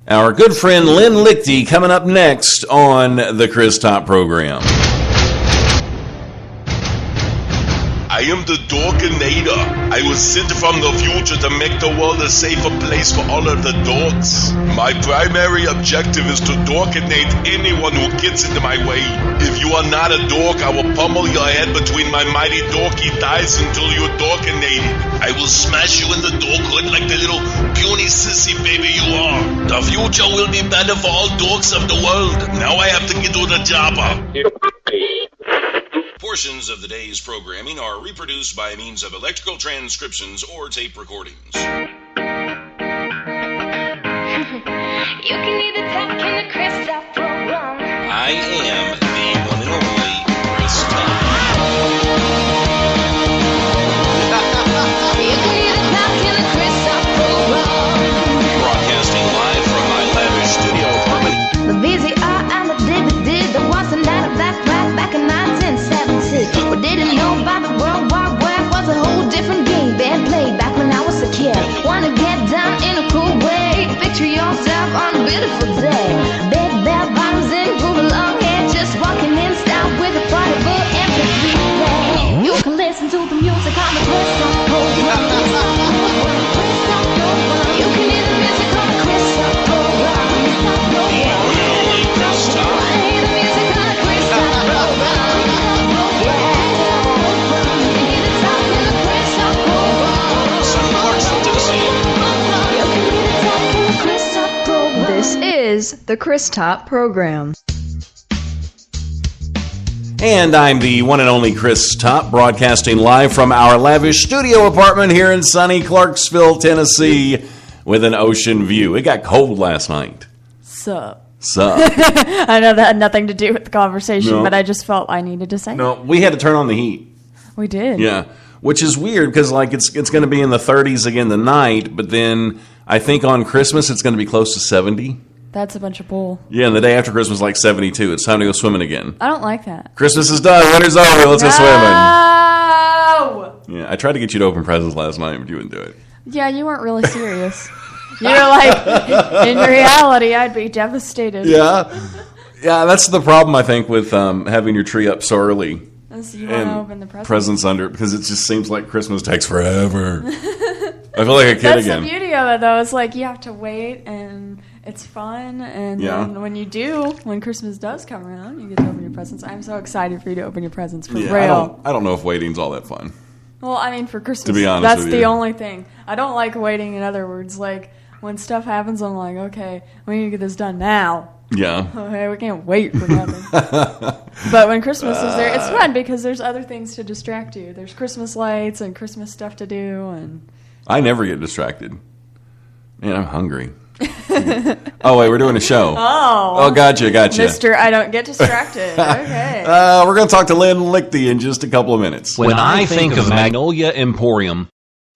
Our good friend Lynn Liechty coming up next on the Chris Top program. I am the Dorkinator. I was sent from the future to make the world a safer place for all of the dorks. My primary objective is to dorkinate anyone who gets into my way. If you are not a dork, I will pummel your head between my mighty dorky thighs until you're dorkinated. I will smash you in the dorkhood like the little puny sissy baby you are. The future will be better for all dorks of the world. Now I have to get to the jobber. Portions of the day's programming are reproduced by means of electrical transcriptions or tape recordings. You can either talk in the Chris Top program. I am the one and only Chris Top. You can either talk in the Chris Top program. Broadcasting live from my lavish studio apartment. The VCR and the DVD, there was a night of that rap back in 1976. We didn't know about the World War Web was a whole different game being played back when I was a kid. Wanna get down in a cool way, picture yourself on a beautiful day. Big bell bottoms and groovy long hair, just walking in style with a party full MP3 play. You can listen to the music on the Chris Top program. You can hear the music on the Chris Top program. This is the Chris Top program. And I'm the one and only Chris Top, broadcasting live from our lavish studio apartment here in sunny Clarksville, Tennessee, with an ocean view. It got cold last night. Sup? I know that had nothing to do with the conversation, No. but I just felt I needed to say No, we had to turn on the heat. We did. Yeah, which is weird because like it's going to be in the 30s again tonight, but then I think on Christmas it's going to be close to 70. That's a bunch of bull. Yeah, and the day after Christmas like 72. It's time to go swimming again. I don't like that. Christmas is done. Winter's over. Let's go swimming. No! Yeah, I tried to get you to open presents last night, but you wouldn't do it. Yeah, you weren't really serious. You were like, in reality, I'd be devastated. Yeah, that's the problem I think with having your tree up so early. So you want to open the presents under it because it just seems like Christmas takes forever. I feel like a kid That's again. The beauty of it, though. It's like you have to wait, and it's fun. And then when you do, when Christmas does come around, you get to open your presents. I'm so excited for you to open your presents for real. I don't know if waiting's all that fun. Well, I mean, for Christmas, to be honest that's with the you. only thing. I don't like waiting. In other words, like when stuff happens, I'm like, okay, we need to get this done now. Yeah. Okay, we can't wait for nothing. But when Christmas is there, it's fun because there's other things to distract you. There's Christmas lights and Christmas stuff to do, and I never get distracted. Man, I'm hungry. Oh, wait, we're doing a show. Oh, gotcha. Mister, I don't get distracted. Okay. We're going to talk to Lynn Liechty in just a couple of minutes. When I think of Magnolia Emporium,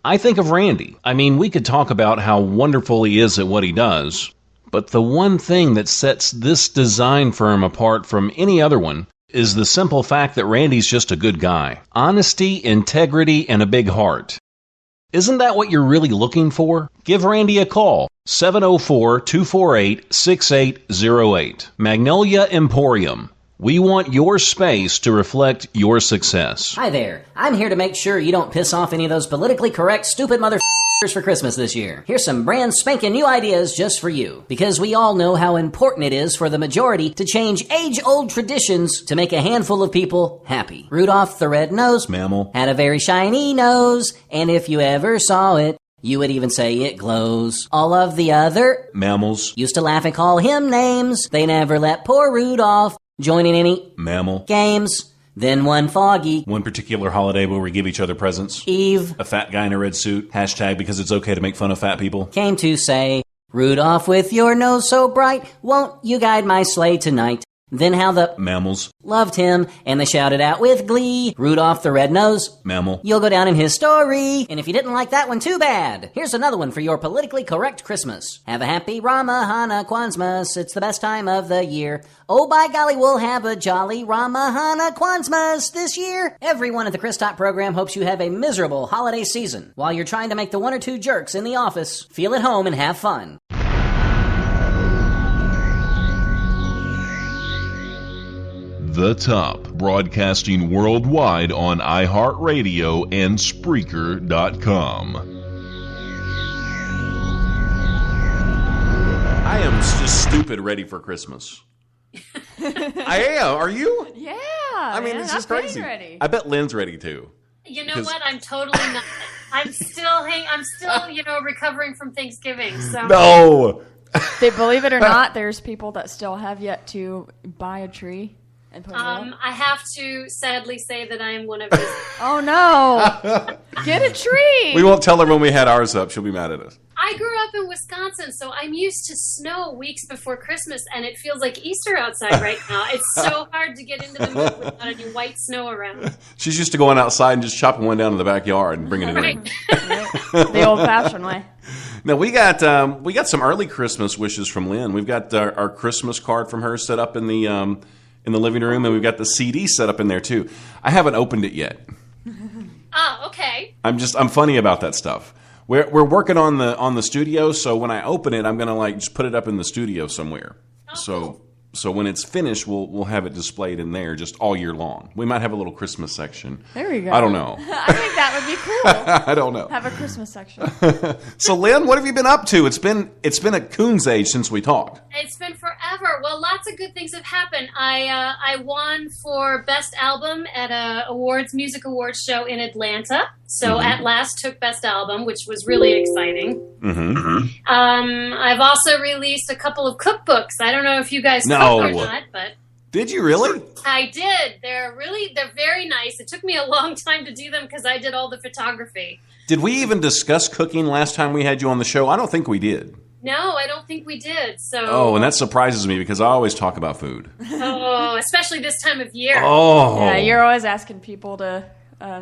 I think of Randy. I mean, we could talk about how wonderful he is at what he does, but the one thing that sets this design firm apart from any other one is the simple fact that Randy's just a good guy. Honesty, integrity, and a big heart. Isn't that what you're really looking for? Give Randy a call. 704-248-6808. Magnolia Emporium. We want your space to reflect your success. Hi there. I'm here to make sure you don't piss off any of those politically correct, stupid motherfuckers for Christmas this year. Here's some brand spanking new ideas just for you. Because we all know how important it is for the majority to change age-old traditions to make a handful of people happy. Rudolph the Red-Nosed Mammal had a very shiny nose, and if you ever saw it, you would even say it glows. All of the other mammals used to laugh and call him names. They never let poor Rudolph join in any mammal games. Then one foggy one particular holiday where we give each other presents. Eve, a fat guy in a red suit, hashtag because it's okay to make fun of fat people, came to say, Rudolph with your nose so bright, won't you guide my sleigh tonight? Then how the mammals loved him, and they shouted out with glee, Rudolph the Red-Nosed Mammal. You'll go down in history. And if you didn't like that one, too bad. Here's another one for your politically correct Christmas. Have a happy Ramahana Kwanzmas. It's the best time of the year. Oh, by golly, we'll have a jolly Ramahana Kwanzmas this year. Everyone at the Chris Top program hopes you have a miserable holiday season while you're trying to make the one or two jerks in the office feel at home and have fun. the top, broadcasting worldwide on iHeartRadio and Spreaker.com. I am just stupid ready for Christmas. I am. Are you? Yeah. I mean, it's just crazy. Ready. I bet Lynn's ready too. You know what? I'm totally not. I'm still, recovering from Thanksgiving. So No. They believe it or not, there's people that still have yet to buy a tree and put it up. I have to sadly say that I am one of those. Oh no! Get a tree. We won't tell her when we had ours up. She'll be mad at us. I grew up in Wisconsin, so I'm used to snow weeks before Christmas, and it feels like Easter outside right now. It's so hard to get into the mood without any white snow around. She's used to going outside and just chopping one down in the backyard and bringing it in. The old-fashioned way. Now we got some early Christmas wishes from Lynn. We've got our Christmas card from her set up in the living room, and we've got the CD set up in there too. I haven't opened it yet. Oh, okay. I'm funny about that stuff. We're working on the studio, so when I open it, I'm gonna just put it up in the studio somewhere. Oh, So when it's finished, we'll have it displayed in there just all year long. We might have a little Christmas section. There we go. I don't know. I think that would be cool. I don't know. Have a Christmas section. So Lynn, what have you been up to? It's been a coon's age since we talked. It's been forever. Well, lots of good things have happened. I won for Best Album at a music awards show in Atlanta. So At Last took Best Album, which was really exciting. Mm-hmm. I've also released a couple of cookbooks. I don't know if you guys cook or not, but did you really? I did. They're very nice. It took me a long time to do them because I did all the photography. Did we even discuss cooking last time we had you on the show? I don't think we did. No, I don't think we did. So. Oh, and that surprises me because I always talk about food. Oh, especially this time of year. Oh. Yeah, you're always asking people to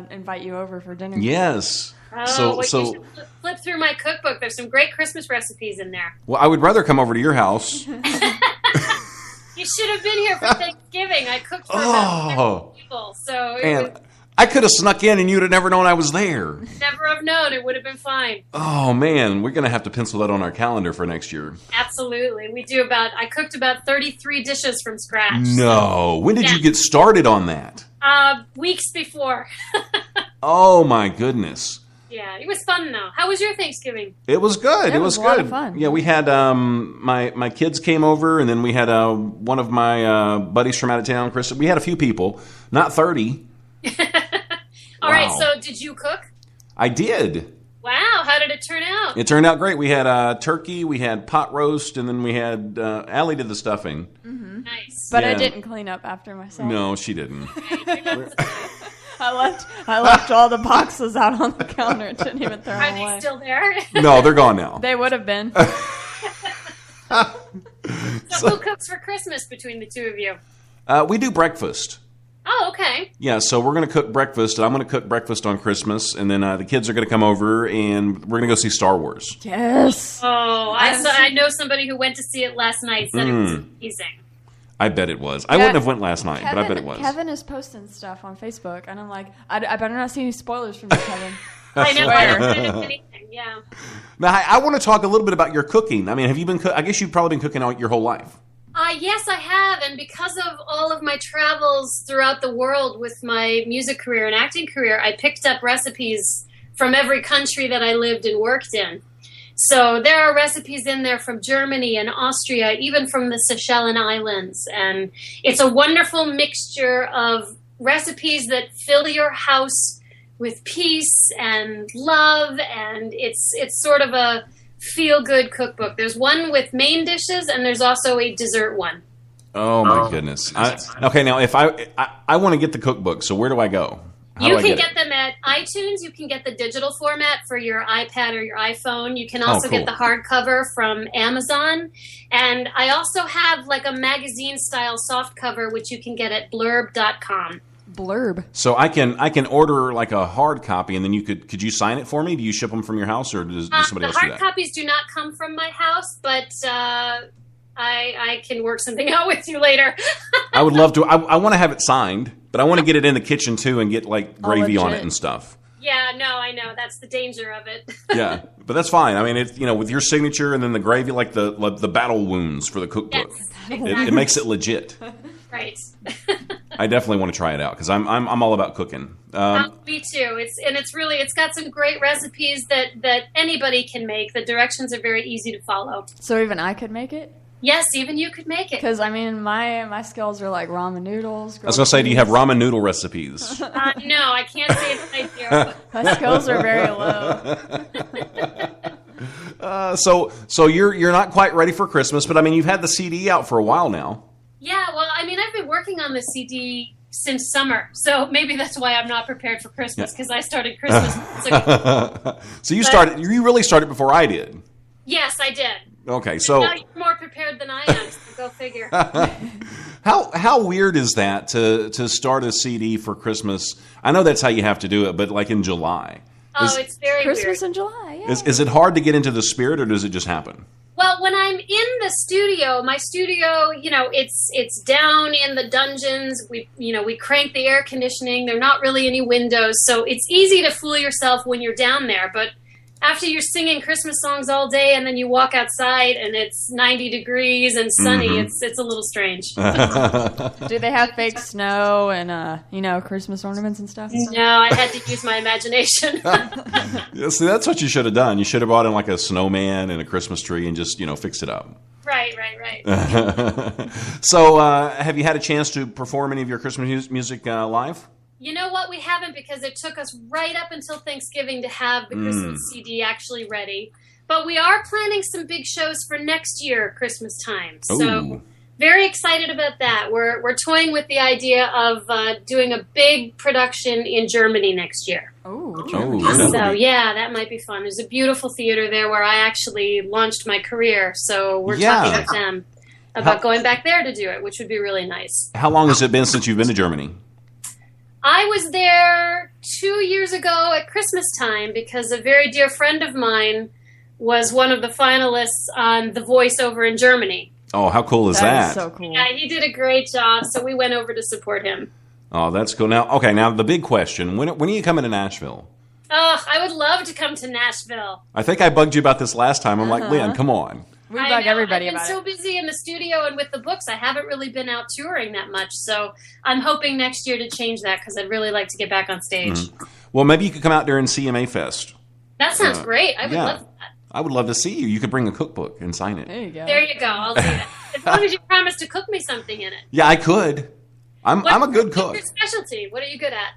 invite you over for dinner. Yes. Oh, you should flip through my cookbook. There's some great Christmas recipes in there. Well, I would rather come over to your house. You should have been here for Thanksgiving. I cooked for about 50 people. So I could have snuck in and you'd have never known I was there. Never have known. It would have been fine. Oh, man. We're going to have to pencil that on our calendar for next year. Absolutely. I cooked about 33 dishes from scratch. No. When did you get started on that? Weeks before. Oh, my goodness. Yeah, it was fun, though. How was your Thanksgiving? It was good. It was good. A lot of fun. Yeah, we had my kids came over, and then we had one of my buddies from out of town, Chris. We had a few people, not 30. All right, so did you cook? I did. Wow, how did it turn out? It turned out great. We had turkey, we had pot roast, and then we had Allie did the stuffing. Mm-hmm. Nice. But I didn't clean up after myself. No, she didn't. I left all the boxes out on the counter and didn't even throw them away. Are they still there? No, they're gone now. They would have been. So who cooks for Christmas between the two of you? We do breakfast. Oh, okay. Yeah, so we're going to cook breakfast, and I'm going to cook breakfast on Christmas, and then the kids are going to come over, and we're going to go see Star Wars. Yes. Oh, I know somebody who went to see it last night, said it was amazing. I bet it was. I wouldn't have went last night, but I bet it was. Kevin is posting stuff on Facebook, and I'm like, I better not see any spoilers from you, Kevin. I know. I don't know anything. Yeah. Now, I want to talk a little bit about your cooking. I mean, have you been? I guess you've probably been cooking all your whole life. Yes, I have, and because of all of my travels throughout the world with my music career and acting career, I picked up recipes from every country that I lived and worked in. So there are recipes in there from Germany and Austria, even from the Seychelles Islands. And it's a wonderful mixture of recipes that fill your house with peace and love. And it's sort of a feel-good cookbook. There's one with main dishes, and there's also a dessert one. Oh, my goodness. Okay, now, if I want to get the cookbook, so where do I go? You can get them at iTunes. You can get the digital format for your iPad or your iPhone. You can also get the hardcover from Amazon. And I also have like a magazine-style softcover, which you can get at blurb.com. Blurb. So I can order like a hard copy, and then could you sign it for me? Do you ship them from your house, or does somebody else do that? The hard copies do not come from my house, but I can work something out with you later. I would love to. I want to have it signed, but I want to get it in the kitchen too and get like gravy on it and stuff. Yeah, no, I know. That's the danger of it. Yeah, but that's fine. I mean, it's with your signature and then the gravy, like the battle wounds for the cookbook. Yes, exactly. It makes it legit. Right. I definitely want to try it out because I'm all about cooking. Me too. It's got some great recipes that anybody can make. The directions are very easy to follow. So even I could make it? Yes, even you could make it. Because, I mean, my skills are like ramen noodles. I was going to say, do you have ramen noodle recipes? No, I can't say that I do. My skills are very low. So you're not quite ready for Christmas, but I mean, you've had the CD out for a while now. Yeah, well, I mean, I've been working on the CD since summer, so maybe that's why I'm not prepared for Christmas, because I started Christmas months ago. So you really started before I did. Yes, I did. Okay, so now you're more prepared than I am, so go figure. How weird is that to start a CD for Christmas? I know that's how you have to do it, but like in July. It's very Christmas weird. in July, yeah. Is it hard to get into the spirit, or does it just happen? Well, when I'm in the studio, my studio, it's down in the dungeons. We crank the air conditioning. There are not really any windows, so it's easy to fool yourself when you're down there. But after you're singing Christmas songs all day and then you walk outside and it's 90 degrees and sunny, it's a little strange. Do they have fake snow and, Christmas ornaments and stuff? No, I had to use my imagination. Yeah, see, that's what you should have done. You should have brought in like a snowman and a Christmas tree and just, fix it up. Right. So have you had a chance to perform any of your Christmas music live? You know what? We haven't, because it took us right up until Thanksgiving to have the Christmas CD actually ready. But we are planning some big shows for next year, Christmas time. So very excited about that. We're toying with the idea of doing a big production in Germany next year. So yeah, that might be fun. There's a beautiful theater there where I actually launched my career. So we're talking with them about going back there to do it, which would be really nice. How long has it been since you've been to Germany? I was there 2 years ago at Christmas time because a very dear friend of mine was one of the finalists on The Voice over in Germany. Oh, how cool is that? That is so cool. Yeah, he did a great job, so we went over to support him. Oh, that's cool. Now the big question, when are you coming to Nashville? Oh, I would love to come to Nashville. I think I bugged you about this last time. I'm like, Lynn, come on. We bug everybody about it. I've been so busy in the studio and with the books, I haven't really been out touring that much. So I'm hoping next year to change that because I'd really like to get back on stage. Well, maybe you could come out during CMA Fest. That sounds great. I would love that. I would love to see you. You could bring a cookbook and sign it. There you go. There you go. I'll do that. As long as you promise to cook me something in it. Yeah, I could. I'm a good cook. What's your specialty? What are you good at?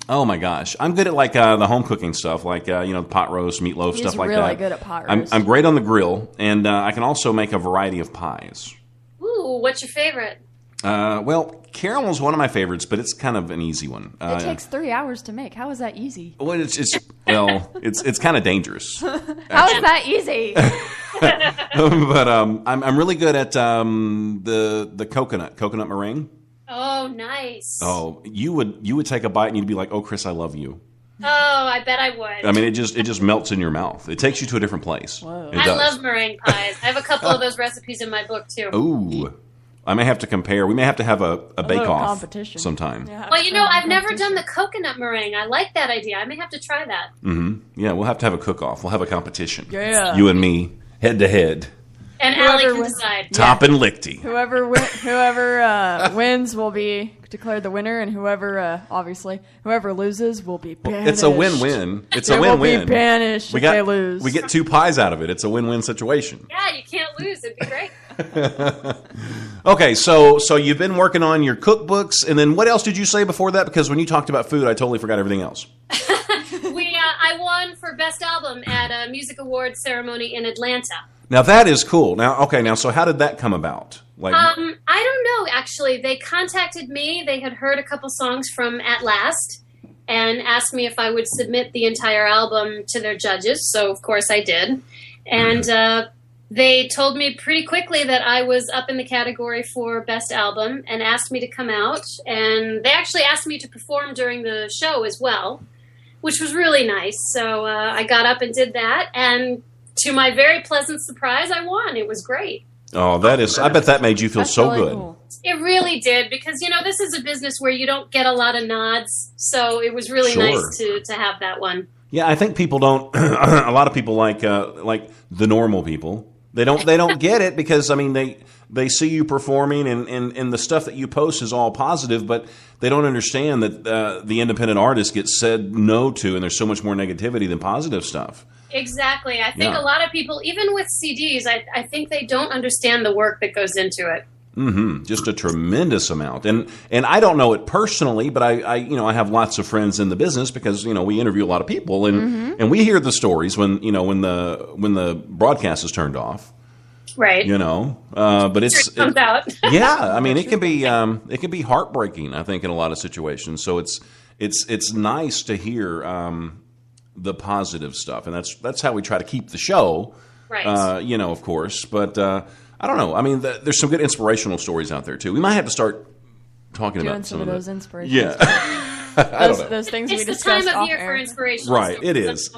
Oh my gosh, I'm good at like the home cooking stuff, like pot roast, meatloaf, stuff like that. He's really good at pot roast. I'm great on the grill, and I can also make a variety of pies. Ooh, what's your favorite? Well, caramel is one of my favorites, but it's kind of an easy one. It takes 3 hours to make. How is that easy? Well, it's kind of dangerous. How is that easy? But I'm really good at the coconut meringue. Oh, nice. Oh, you would take a bite and you'd be like, "Oh, Chris, I love you." Oh, I bet I would. I mean, it just melts in your mouth. It takes you to a different place. Whoa. It does. love meringue pies. I have a couple of those recipes in my book too. Ooh, I may have to compare. We may have to have a bake-off competition sometime. Yeah, well, I've never done the coconut meringue. I like that idea. I may have to try that. Mm-hmm. Yeah, we'll have to have a cook-off. We'll have a competition. Yeah. You and me, head to head. And Allie can decide. Top and Liechty. Whoever wins will be declared the winner, and whoever loses will be banished. It's a win-win. It's they a win-win. will be banished if they lose. We get 2 pies out of it. It's a win-win situation. Yeah, you can't lose. It'd be great. Okay, so you've been working on your cookbooks, and then what else did you say before that? Because when you talked about food, I totally forgot everything else. I won for Best Album at a music awards ceremony in Atlanta. Now that is cool. Now, so how did that come about? I don't know, actually. They contacted me. They had heard a couple songs from At Last and asked me if I would submit the entire album to their judges. So, of course, I did. And they told me pretty quickly that I was up in the category for Best Album and asked me to come out. And they actually asked me to perform during the show as well, which was really nice. So I got up and did that. And to my very pleasant surprise, I won. It was great. Oh, I bet that made you feel so really good. Cool. It really did, because, this is a business where you don't get a lot of nods. So it was really nice to have that one. Yeah, I think people don't, a lot of people like the normal people, they don't get it because, they see you performing and the stuff that you post is all positive, but they don't understand that the independent artist gets said no to, and there's so much more negativity than positive stuff. Exactly. I think a lot of people, even with CDs, I think they don't understand the work that goes into it. Just a tremendous amount. And I don't know it personally, but I have lots of friends in the business because, we interview a lot of people and we hear the stories when the broadcast is turned off. Right. But it comes out. Yeah. I mean, it can be heartbreaking, I think, in a lot of situations. So it's nice to hear, the positive stuff. And that's how we try to keep the show, right. Of course, but, I don't know. I mean, there's some good inspirational stories out there too. We might have to start talking about some of those inspirations. Yeah, I don't know. Those things it's we the discussed time of off year air. for inspiration. Right. It is.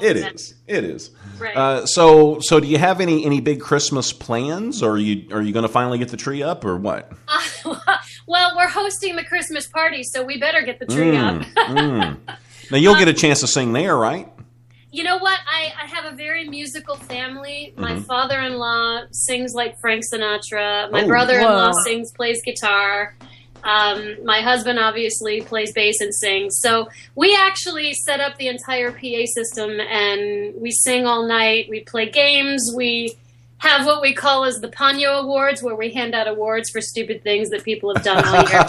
Right. So do you have any big Christmas plans, or are you going to finally get the tree up, or what? Well, we're hosting the Christmas party, so we better get the tree up. Now you'll get a chance to sing there, right? You know what? I have a very musical family. My father-in-law sings like Frank Sinatra. My brother-in-law plays guitar. My husband obviously plays bass and sings. So we actually set up the entire PA system, and we sing all night. We play games. We have what we call as the Ponyo Awards, where we hand out awards for stupid things that people have done all year.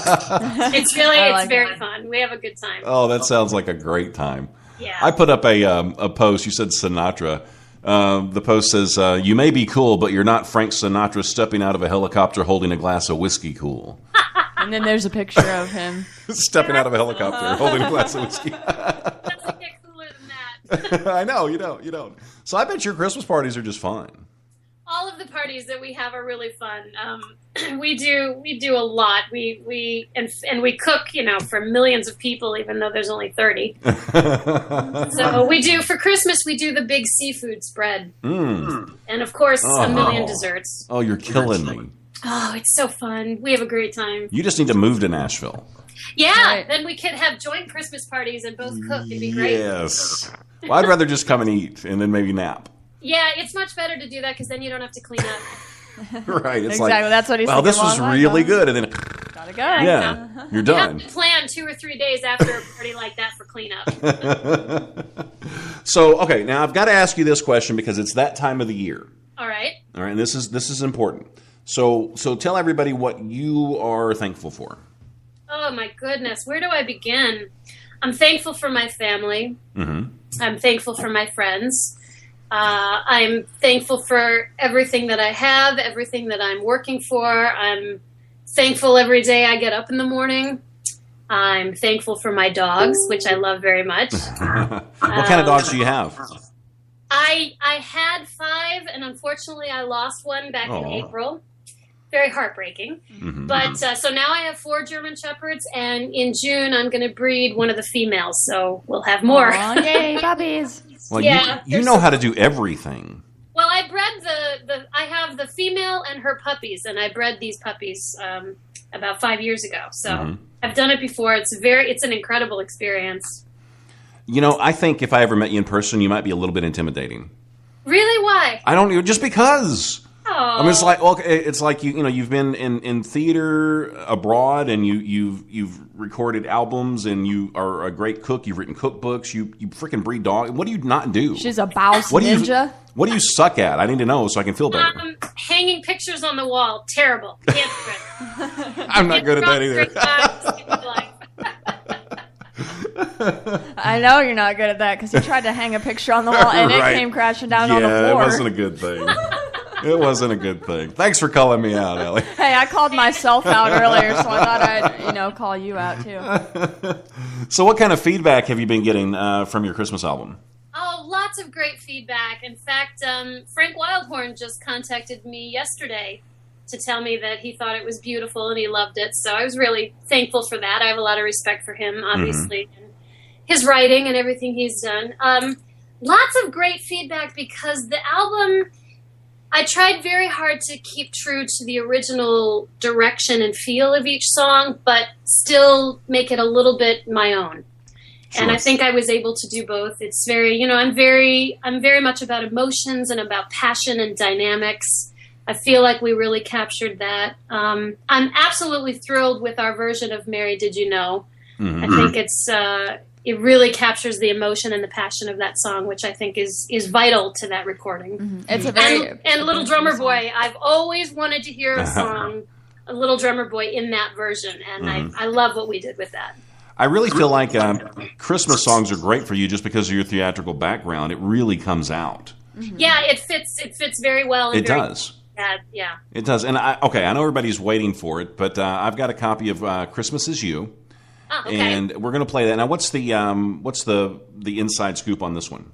It's very fun. We have a good time. Oh, that sounds like a great time. Yeah. I put up a post. You said Sinatra. The post says, "You may be cool, but you're not Frank Sinatra stepping out of a helicopter holding a glass of whiskey cool." And then there's a picture of him stepping out of a helicopter holding a glass of whiskey. Doesn't get cooler than that. I know, you don't. So I bet your Christmas parties are just fun. All of the parties that we have are really fun. We do a lot. We cook, for millions of people, even though there's only 30. So for Christmas we do the big seafood spread, and of course a million desserts. Oh, you're killing me! Oh, it's so fun. We have a great time. You just need to move to Nashville. Yeah, right. Then we could have joint Christmas parties and both cook. It'd be great. Yes. Well, I'd rather just come and eat and then maybe nap. Yeah, it's much better to do that because then you don't have to clean up. Right. It's exactly. That's what he's well, this was really good. And then, gotta go. Yeah, you're done. You have to plan 2 or 3 days after a party like that for cleanup. So, okay, now I've got to ask you this question because it's that time of the year. All right. And this is important. So tell everybody what you are thankful for. Oh my goodness, where do I begin? I'm thankful for my family. I'm thankful for my friends. I'm thankful for everything that I have, everything that I'm working for. I'm thankful every day I get up in the morning. I'm thankful for my dogs, which I love very much. What kind of dogs do you have? I had 5, and unfortunately I lost one back in April. Very heartbreaking. But so now I have 4 German Shepherds, and in June I'm going to breed one of the females, so we'll have more. Yay, puppies. Well, you know how to do everything. Well, I bred I have the female and her puppies, and I bred these puppies about 5 years ago. So I've done it before. It's an incredible experience. I think if I ever met you in person, you might be a little bit intimidating. Really? Why? I don't know, just because. Oh. I mean, it's like you've been in theater abroad, and you've recorded albums, and you are a great cook. You've written cookbooks. You freaking breed dogs. What do you not do? She's a Baus ninja. What do you suck at? I need to know so I can feel better. Hanging pictures on the wall. Terrible. Can't do it. I'm not good at that either. I know you're not good at that because you tried to hang a picture on the wall and it came crashing down on the floor. Yeah, it wasn't a good thing. It wasn't a good thing. Thanks for calling me out, Ellie. Hey, I called myself out earlier, so I thought I'd, call you out too. So what kind of feedback have you been getting from your Christmas album? Oh, lots of great feedback. In fact, Frank Wildhorn just contacted me yesterday to tell me that he thought it was beautiful and he loved it. So I was really thankful for that. I have a lot of respect for him, obviously, and his writing and everything he's done. Lots of great feedback because the album, I tried very hard to keep true to the original direction and feel of each song, but still make it a little bit my own. Sure. And I think I was able to do both. It's very, I'm very much about emotions and about passion and dynamics. I feel like we really captured that. I'm absolutely thrilled with our version of Mary Did You Know. I think it really captures the emotion and the passion of that song, which I think is vital to that recording. It's a very and Little Drummer Boy. I've always wanted to hear a song, a Little Drummer Boy, in that version, and I love what we did with that. I really feel like Christmas songs are great for you just because of your theatrical background. It really comes out. Yeah, it fits very well. It does. Yeah. It does. And I know everybody's waiting for it, but I've got a copy of Christmas Is You. Oh, okay. And we're going to play that. Now, what's the inside scoop on this one?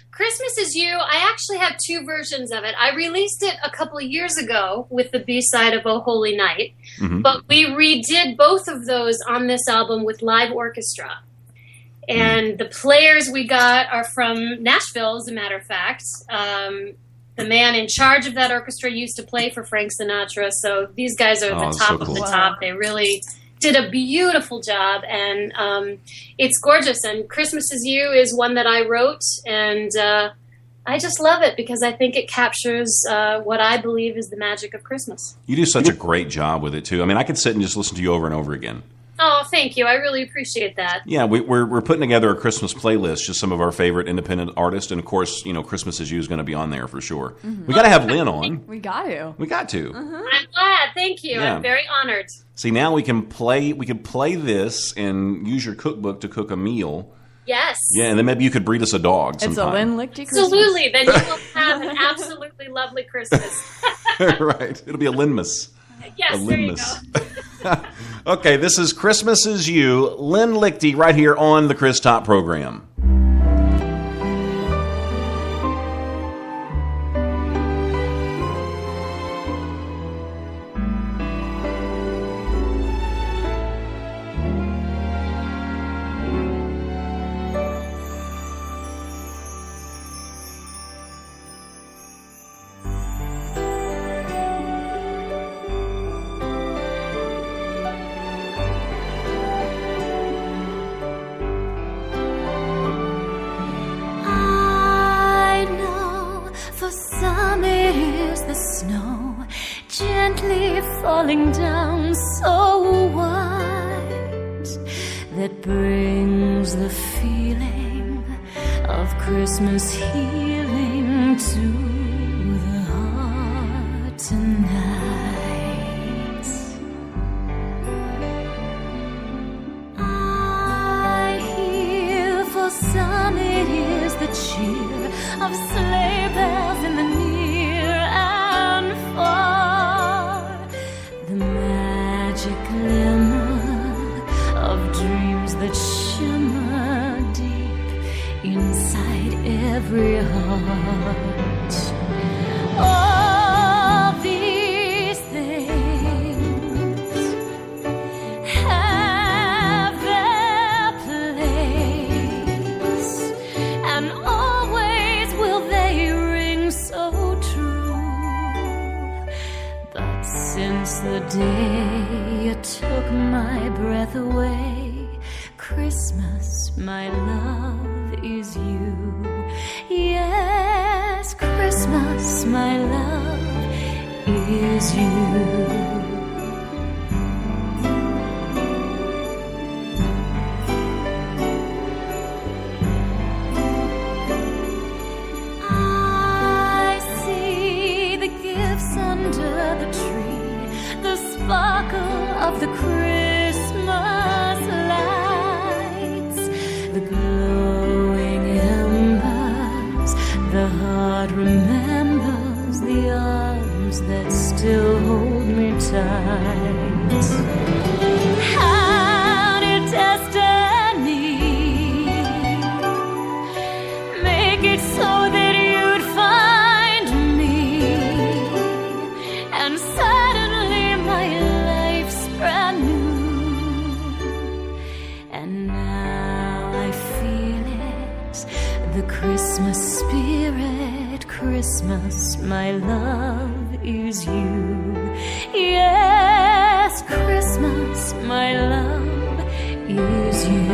Christmas Is You, I actually have two versions of it. I released it a couple of years ago with the B-side of Oh Holy Night, but we redid both of those on this album with live orchestra. And the players we got are from Nashville, as a matter of fact. The man in charge of that orchestra used to play for Frank Sinatra, so these guys are the top of the top. They really did a beautiful job, and it's gorgeous. And Christmas Is You is one that I wrote, and I just love it because I think it captures what I believe is the magic of Christmas. You do such a great job with it, too. I mean, I could sit and just listen to you over and over again. Oh, thank you. I really appreciate that. Yeah, we're putting together a Christmas playlist, just some of our favorite independent artists, and of course, Christmas Is You is going to be on there for sure. We got to have Lynn on. We got to. I'm glad. Thank you. Yeah. I'm very honored. See, now we can play this and use your cookbook to cook a meal. Yes. Yeah, and then maybe you could breed us a dog sometime. It's a Lynn Liechty Christmas. Absolutely. Then you will have an absolutely lovely Christmas. Right. It'll be a Linmas. Yes, there you go. Okay, this is Christmas Is You, Lynn Liechty, right here on the Chris Top program. Falling down so white that brings the feeling of Christmas healing to the heart tonight. I hear for some it is the cheer of sleigh bells in the near and far. Glimmer of dreams that shimmer deep inside every heart. All these things have their place, and always will they ring so true. But since the day you took my breath away, Christmas, my love, is you. Yes, Christmas, my love, is you. Of the Christmas lights, the glowing embers, the heart remembers the arms that still hold me tight. How did destiny make it so that you'd find me, and suddenly my brand new, and now I feel it, the Christmas spirit. Christmas, my love, is you. Yes, Christmas, my love, is you.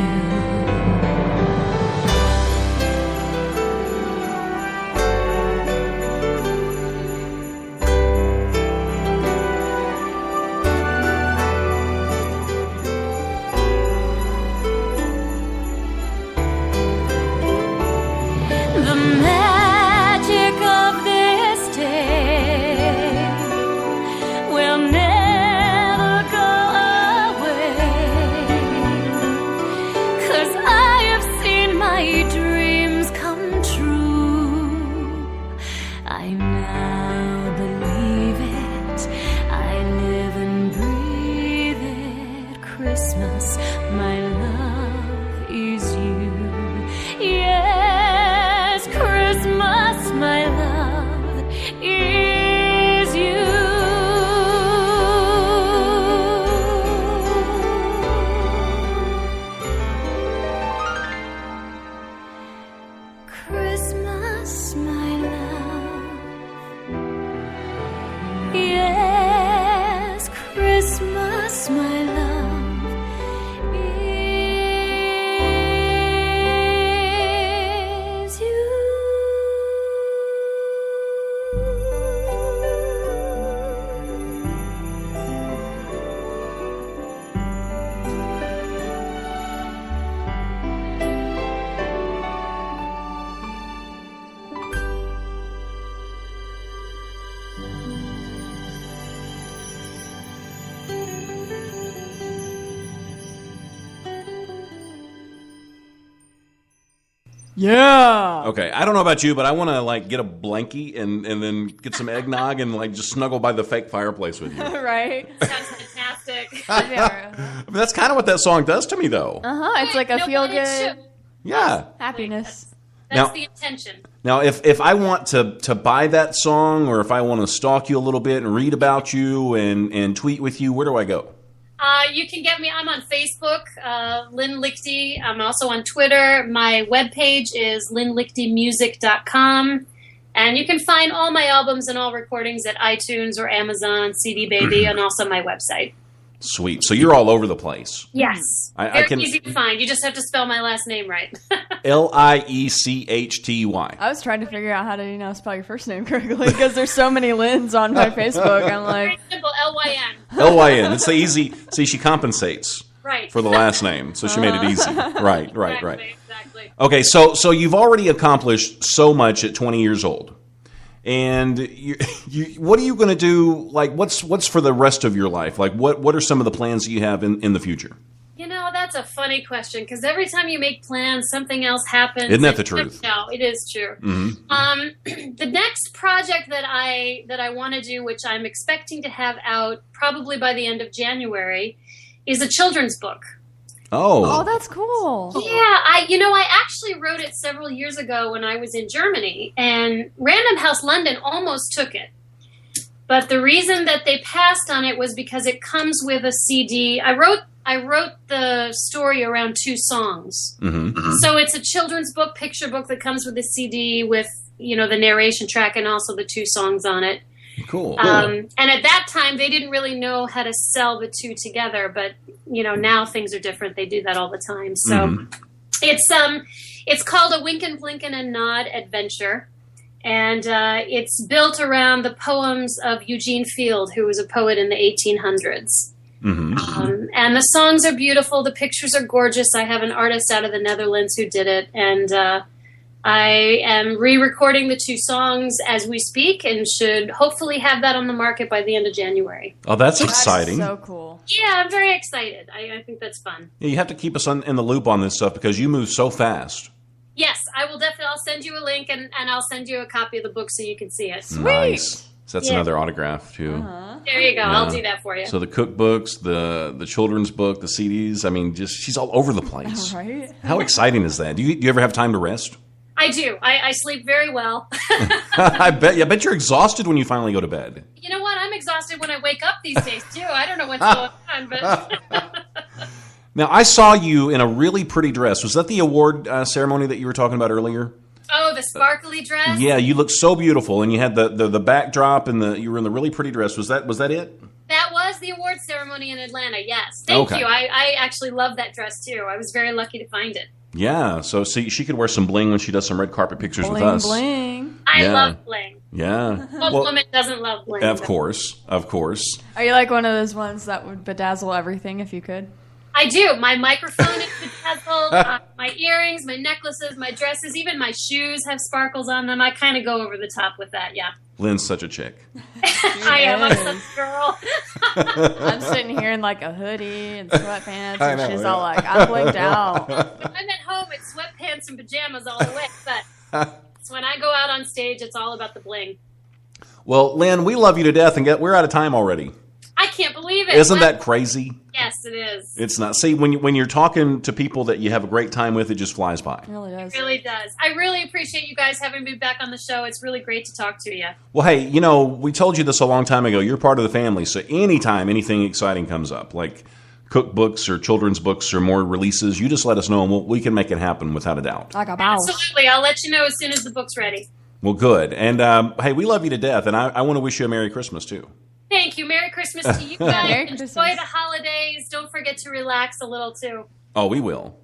Yeah. Okay, I don't know about you, but I want to like get a blankie and then get some eggnog and like just snuggle by the fake fireplace with you. Right? Sounds fantastic. I mean, that's kind of what that song does to me, though. It's like a feel good happiness. That's the intention. Now, if I want to buy that song, or if I want to stalk you a little bit and read about you and tweet with you, where do I go? You can get me. I'm on Facebook, Lynn Liechty. I'm also on Twitter. My webpage is lynnliechtymusic.com. And you can find all my albums and all recordings at iTunes or Amazon, CD Baby, and also my website. Sweet. So you're all over the place. Yes. I can easy to find. You just have to spell my last name right. Liechty. I was trying to figure out how to, spell your first name correctly because there's so many Lyns on my Facebook. I'm like... Very simple, Lyn. Lyn. It's the easy... See, she compensates right. for the last name, so she made it easy. Right. Exactly. Okay, so you've already accomplished so much at 20 years old. And you what are you going to do? Like, what's for the rest of your life? Like, what are some of the plans that you have in the future? That's a funny question because every time you make plans, something else happens. Isn't that the truth? No, it is true. Mm-hmm. The next project that I want to do, which I'm expecting to have out probably by the end of January, is a children's book. Oh, that's cool. Yeah, I actually wrote it several years ago when I was in Germany, and Random House London almost took it. But the reason that they passed on it was because it comes with a CD. I wrote the story around 2 songs. Mm-hmm. So it's a children's book, picture book that comes with a CD with, the narration track and also the 2 songs on it. Cool. And at that time, they didn't really know how to sell the 2 together, but now things are different. They do that all the time. So it's called A Wink and Blink and a Nod Adventure, and it's built around the poems of Eugene Field, who was a poet in the 1800s. Mm-hmm. And the songs are beautiful. The pictures are gorgeous. I have an artist out of the Netherlands who did it, and I am re-recording the 2 songs as we speak and should hopefully have that on the market by the end of January. Oh, that's exciting. That's so cool. Yeah, I'm very excited. I think that's fun. Yeah, you have to keep us in the loop on this stuff because you move so fast. Yes, I will definitely. I'll send you a link and I'll send you a copy of the book so you can see it. Sweet. Nice. So that's another autograph, too. There you go. Yeah. I'll do that for you. So the cookbooks, the children's book, the CDs, I mean, she's all over the place. Right? How exciting is that? Do you ever have time to rest? I do. I sleep very well. I bet you're exhausted when you finally go to bed. You know what? I'm exhausted when I wake up these days, too. I don't know what's going on, but... Now, I saw you in a really pretty dress. Was that the award ceremony that you were talking about earlier? Oh, the sparkly dress? Yeah, you looked so beautiful, and you had the backdrop, and you were in the really pretty dress. Was that it? That was the award ceremony in Atlanta, yes. Thank you. I actually love that dress, too. I was very lucky to find it. Yeah, so see, she could wear some bling when she does some red carpet pictures with us. Bling. I love bling. Yeah. What woman doesn't love bling? Of course. Are you like one of those ones that would bedazzle everything if you could? I do. My microphone is bedazzled, my earrings, my necklaces, my dresses, even my shoes have sparkles on them. I kind of go over the top with that, yeah. Lynn's such a chick. I am. I'm such a girl. I'm sitting here in like a hoodie and sweatpants, and she's all like, I'm blinked out. I'm at home in sweatpants and pajamas all the way, but when I go out on stage, it's all about the bling. Well, Lynn, we love you to death, and we're out of time already. I can't believe it. Isn't that crazy? Yes, it is. It's not. See, when you're talking to people that you have a great time with, it just flies by. It really does. It really does. I really appreciate you guys having me back on the show. It's really great to talk to you. Well, hey, we told you this a long time ago. You're part of the family, so anytime anything exciting comes up, like cookbooks or children's books or more releases, you just let us know, and we can make it happen without a doubt. Like a mouse. Absolutely. I'll let you know as soon as the book's ready. Well, good. And, hey, we love you to death, and I want to wish you a Merry Christmas, too. Thank you. Merry Christmas to you guys. Merry Enjoy Christmas. the holidays. Don't forget to relax a little, too. Oh, we will.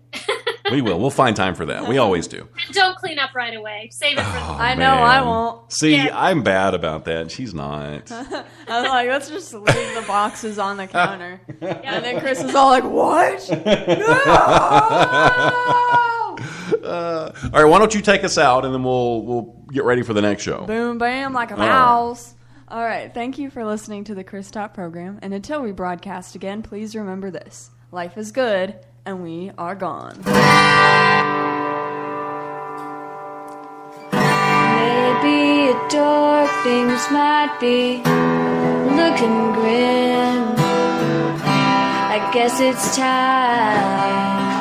We will. We'll find time for that. We always do. And don't clean up right away. Save it for the I know, I won't. See, Yeah. I'm bad about that. She's not. I'm like, let's just leave the boxes on the counter. And then Chris is all like, what? No! All right, why don't you take us out, and then we'll get ready for the next show. Boom, bam, like a mouse. All right, thank you for listening to the Chris Top program. And until we broadcast again, please remember this. Life is good, and we are gone. door, things might be looking grim. I guess it's time